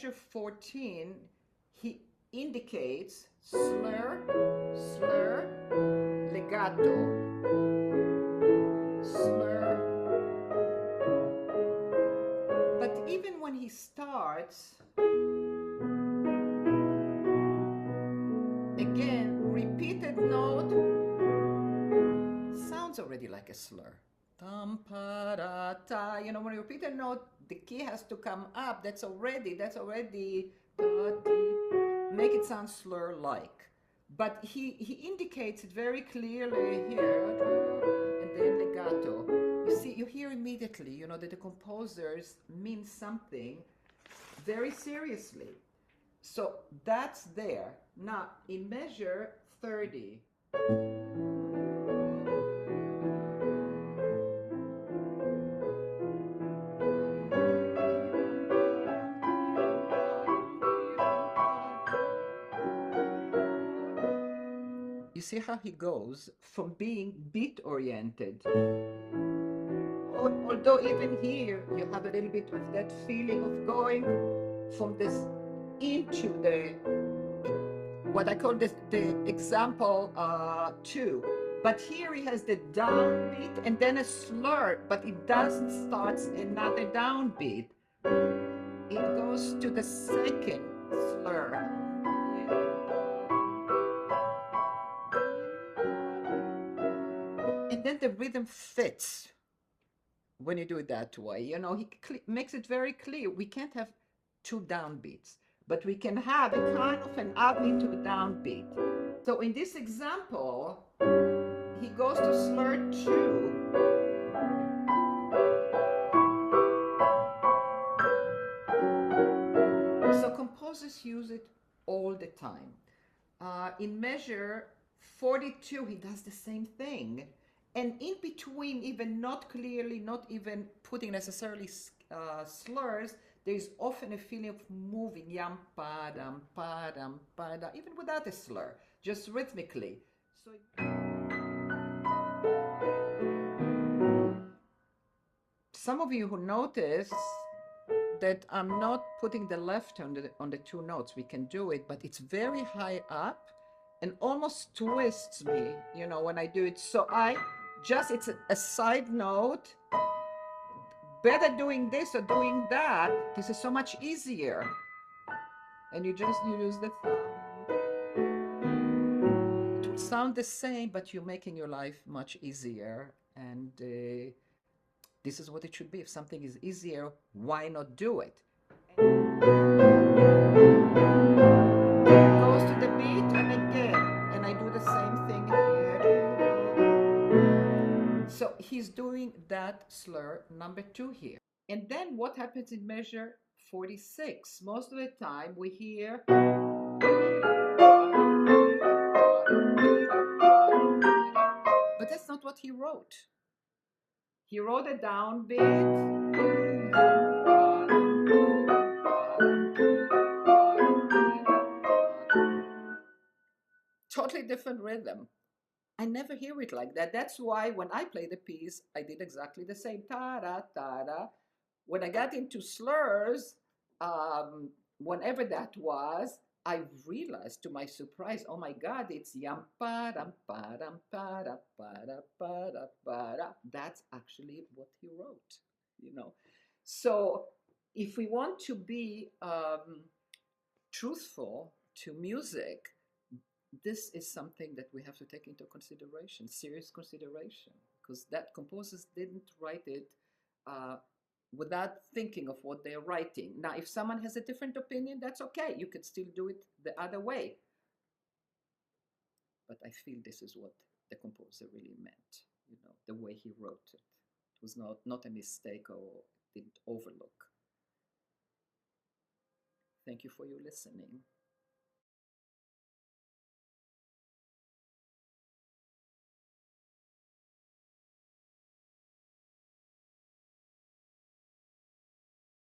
measure 14, he indicates slur, slur, legato, slur. But even when he starts, again, repeated note sounds already like a slur. Tam pa da ta. You know, when you repeat a note, the key has to come up. That's already make it sound slur-like. But he indicates it very clearly here, and then legato. You see, you hear immediately, you know, that the composers mean something very seriously. So that's there. Now, in measure 30, you see how he goes from being beat-oriented. Although even here, you have a little bit of that feeling of going from this into the, what I call this, the example 2. But here he has the downbeat and then a slur, but it doesn't start another downbeat. It goes to the second slur. And then the rhythm fits when you do it that way. You know, he makes it very clear. We can't have two downbeats, but we can have a kind of an upbeat to a downbeat. So in this example, he goes to slur 2. So composers use it all the time. In measure 42, he does the same thing. And in between, even not clearly, not even putting necessarily slurs, there's often a feeling of moving, yam, padam, padam, padam, even without a slur, just rhythmically. So some of you who notice that I'm not putting the left on the two notes, we can do it, but it's very high up and almost twists me, you know, when I do it. So it's a side note. Better doing this or doing that. This is so much easier. And you use the thumb. It will sound the same, but you're making your life much easier. And this is what it should be. If something is easier, why not do it? It goes to the beat and again. And I do the same thing here. So he's doing that slur number 2 here. And then what happens in measure 46? Most of the time we hear, but that's not what he wrote. He wrote a downbeat. Totally different rhythm. I never hear it like that. That's why when I play the piece, I did exactly the same. Ta-da, ta-da. When I got into slurs, whenever that was, I realized to my surprise, oh my God, it's yam pa-dam pa-dam pa-da pa-da pa-da pa-da. That's actually what he wrote, you know. So if we want to be truthful to music, this is something that we have to take into consideration, serious consideration, because that composers didn't write it without thinking of what they're writing. Now, if someone has a different opinion, that's okay. You can still do it the other way. But I feel this is what the composer really meant, you know, the way he wrote it. It was not a mistake or didn't overlook. Thank you for your listening.